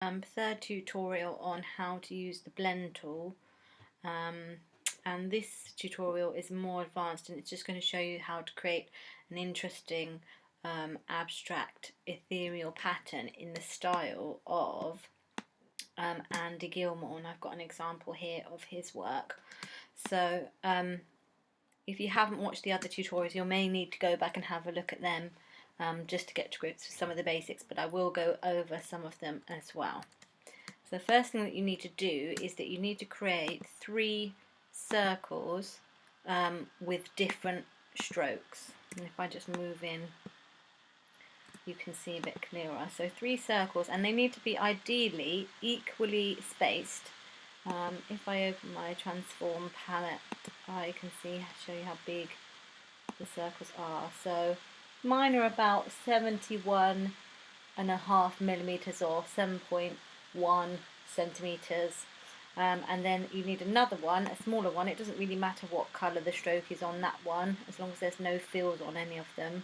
Third tutorial on how to use the blend tool, and this tutorial is more advanced and it's just going to show you how to create an interesting abstract ethereal pattern in the style of Andy Gilmore, and I've got an example here of his work. So if you haven't watched the other tutorials, you may need to go back and have a look at them just to get to grips with some of the basics, but I will go over some of them as well. So the first thing that you need to do is that you need to create 3 circles with different strokes. And if I just move in, you can see a bit clearer. So 3 circles, and they need to be ideally equally spaced. If I open my transform palette, I can show you how big the circles are. So mine are about 71.5 millimeters or 7.1 centimeters. And then you need another one, a smaller one. It doesn't really matter what colour the stroke is on that one, as long as there's no fills on any of them.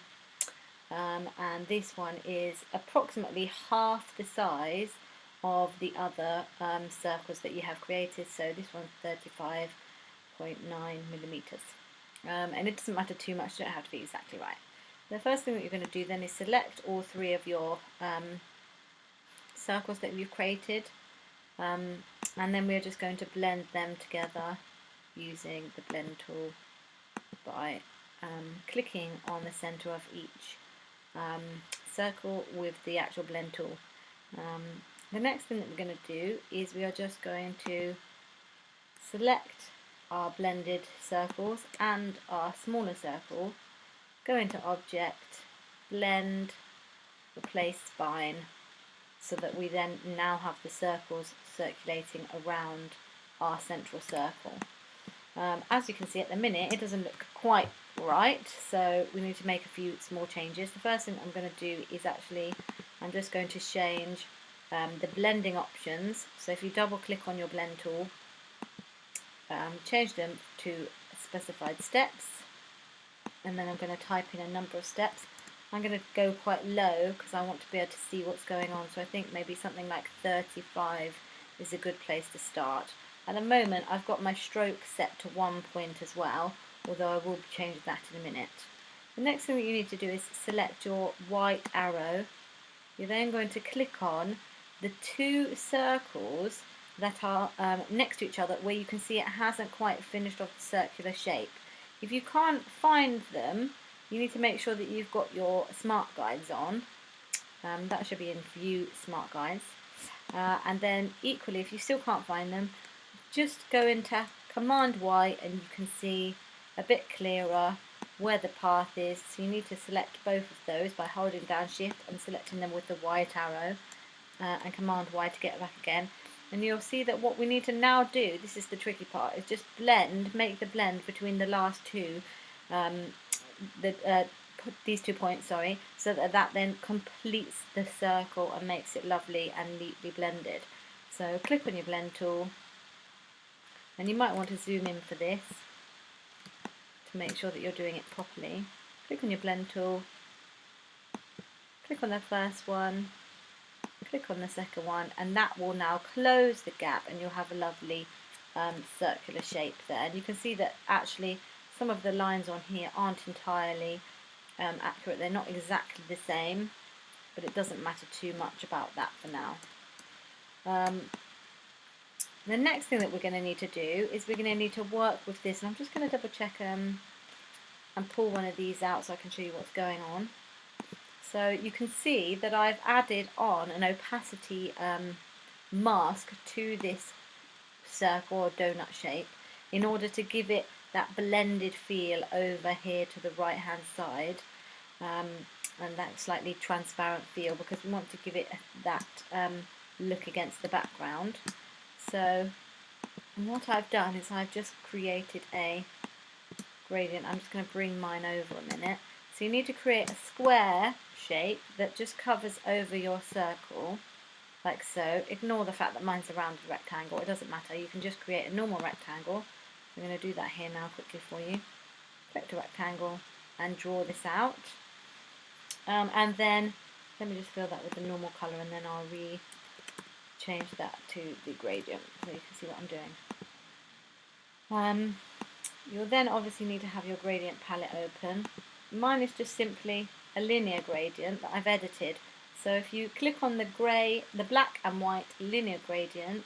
And this one is approximately half the size of the other circles that you have created. So this one's 35.9 millimeters. And it doesn't matter too much, you don't have to be exactly right. The first thing that you're going to do then is select all 3 of your circles that you've created, and then we're just going to blend them together using the blend tool by clicking on the center of each circle with the actual blend tool. The next thing that we're going to do is we are just going to select our blended circles and our smaller circle, go into Object, Blend, Replace Spine, so that we then now have the circles circulating around our central circle. As you can see at the minute, it doesn't look quite right, so we need to make a few small changes. The first thing I'm going to do is I'm just going to change the blending options. So if you double click on your blend tool, change them to specified steps, and then I'm going to type in a number of steps. I'm going to go quite low because I want to be able to see what's going on, so I think maybe something like 35 is a good place to start. At the moment I've got my stroke set to 1 point as well, although I will be changing that in a minute. The next thing that you need to do is select your white arrow. You're then going to click on the 2 circles that are next to each other where you can see it hasn't quite finished off the circular shape. If you can't find them, you need to make sure that you've got your smart guides on. That should be in View Smart Guides. And then equally, if you still can't find them, just go into Command Y and you can see a bit clearer where the path is. So you need to select both of those by holding down Shift and selecting them with the white arrow, and Command Y to get back again. And you'll see that what we need to now do, this is the tricky part, is just make the blend between the last 2, these 2 points, sorry, so that then completes the circle and makes it lovely and neatly blended. So click on your blend tool, and you might want to zoom in for this to make sure that you're doing it properly. Click on your blend tool, click on the first one, click on the second one, and that will now close the gap and you'll have a lovely circular shape there. And you can see that actually some of the lines on here aren't entirely accurate. They're not exactly the same, but it doesn't matter too much about that for now. The next thing that we're going to need to do is we're going to need to work with this, and I'm just going to double check and pull one of these out so I can show you what's going on. So you can see that I've added on an opacity mask to this circle or donut shape in order to give it that blended feel over here to the right hand side, and that slightly transparent feel, because we want to give it that look against the background. So what I've done is I've just created a gradient. I'm just going to bring mine over a minute. So you need to create a square shape that just covers over your circle, like so. Ignore the fact that mine's a rounded rectangle, it doesn't matter, you can just create a normal rectangle. I'm going to do that here now quickly for you. Select a rectangle and draw this out. And then, let me just fill that with the normal colour and then I'll change that to the gradient so you can see what I'm doing. You'll then obviously need to have your gradient palette open. Mine is just simply a linear gradient that I've edited. So if you click on the black and white linear gradient,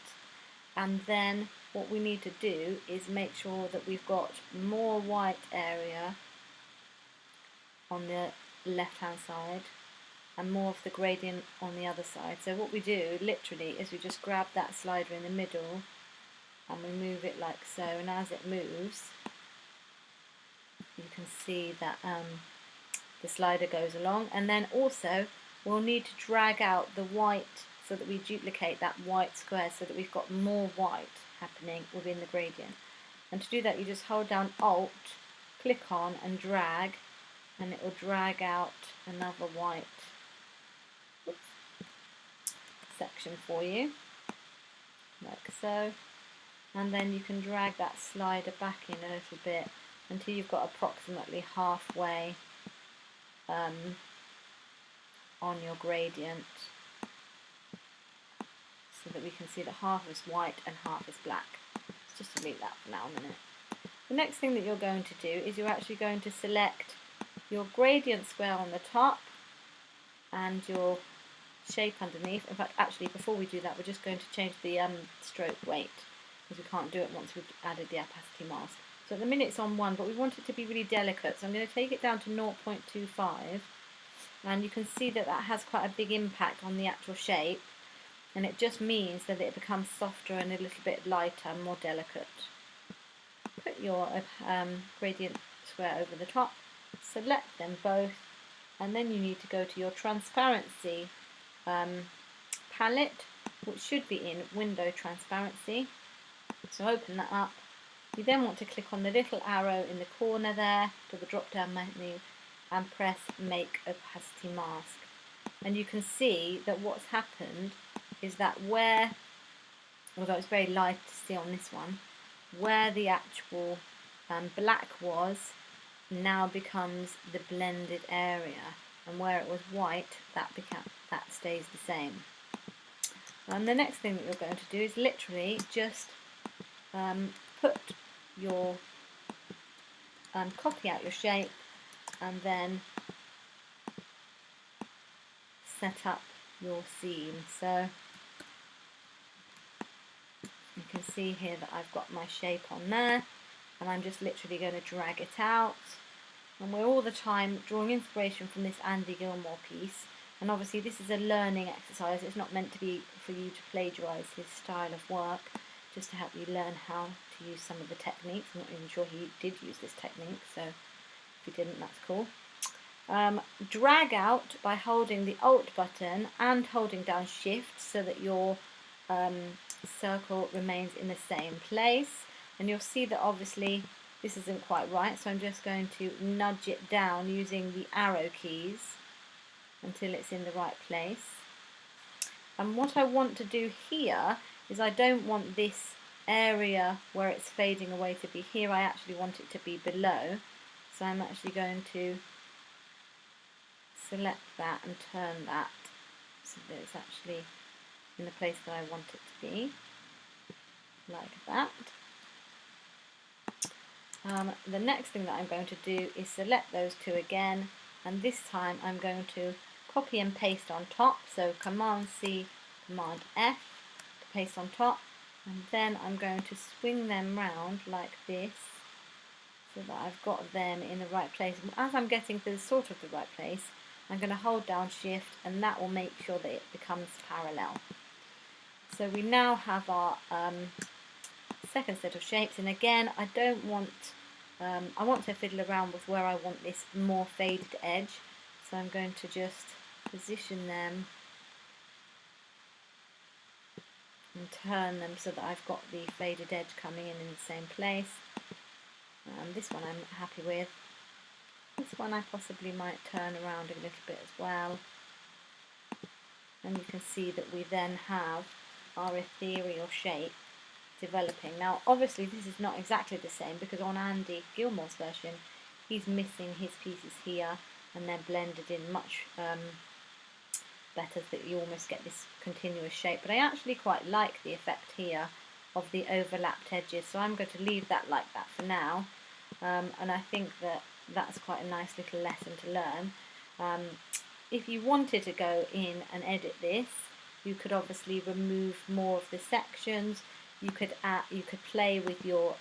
and then what we need to do is make sure that we've got more white area on the left hand side and more of the gradient on the other side. So what we do literally is we just grab that slider in the middle and we move it like so, and as it moves you can see that the slider goes along, and then also we'll need to drag out the white so that we duplicate that white square so that we've got more white happening within the gradient. And to do that you just hold down Alt, click on and drag, and it will drag out another white section for you, like so. And then you can drag that slider back in a little bit until you've got approximately halfway on your gradient, so that we can see that half is white and half is black. Let's just delete that for now a minute. The next thing that you're going to do is you're actually going to select your gradient square on the top and your shape underneath. In fact, actually before we do that we're just going to change the stroke weight, because we can't do it once we've added the opacity mask. So at the minute it's on 1, but we want it to be really delicate, so I'm going to take it down to 0.25, and you can see that that has quite a big impact on the actual shape, and it just means that it becomes softer and a little bit lighter and more delicate. Put your gradient square over the top, select them both, and then you need to go to your transparency palette, which should be in window transparency. So open that up. You then want to click on the little arrow in the corner there to the drop down menu and press make opacity mask, and you can see that what's happened is that where, although it's very light to see on this one, where the actual black was now becomes the blended area, and where it was white that stays the same. And the next thing that you're going to do is literally just put your copy out your shape and then set up your seam. So you can see here that I've got my shape on there, and I'm just literally going to drag it out. And we're all the time drawing inspiration from this Andy Gilmore piece, and obviously this is a learning exercise. It's not meant to be for you to plagiarise his style of work, just to help you learn how to use some of the techniques. I'm not even sure he did use this technique, so if he didn't, that's cool. Drag out by holding the Alt button and holding down Shift so that your circle remains in the same place, and you'll see that obviously this isn't quite right, so I'm just going to nudge it down using the arrow keys until it's in the right place. And what I want to do here is I don't want this area where it's fading away to be here, I actually want it to be below. So I'm actually going to select that and turn that so that it's actually in the place that I want it to be, like that. The next thing that I'm going to do is select those two again, and this time I'm going to copy and paste on top, so Command C, Command F to paste on top, and then I'm going to swing them round like this so that I've got them in the right place. And as I'm getting to the sort of the right place, I'm going to hold down Shift, and that will make sure that it becomes parallel. So we now have our second set of shapes, and again I don't want, I want to fiddle around with where I want this more faded edge, so I'm going to just position them and turn them so that I've got the faded edge coming in the same place. This one I'm happy with. This one I possibly might turn around a little bit as well. And you can see that we then have our ethereal shape developing. Now obviously this is not exactly the same, because on Andy Gilmore's version he's missing his pieces here and they're blended in much better, so that you almost get this continuous shape. But I actually quite like the effect here of the overlapped edges, so I'm going to leave that like that for now. And I think that that's quite a nice little lesson to learn. If you wanted to go in and edit this, you could obviously remove more of the sections. You could play with your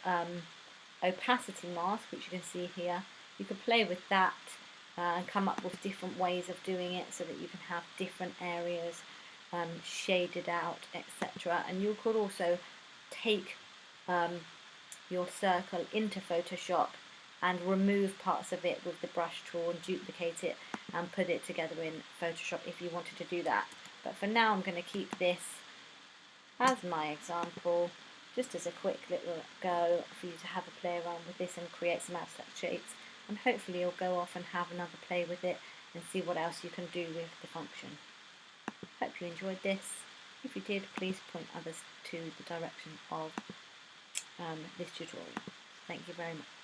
opacity mask, which you can see here. You could play with that and come up with different ways of doing it, so that you can have different areas shaded out, etc. And you could also take your circle into Photoshop and remove parts of it with the brush tool and duplicate it and put it together in Photoshop if you wanted to do that. But for now I'm going to keep this as my example, just as a quick little go for you to have a play around with this and create some abstract shapes, and hopefully you'll go off and have another play with it and see what else you can do with the function. Hope you enjoyed this. If you did, please point others to the direction of this tutorial. Thank you very much.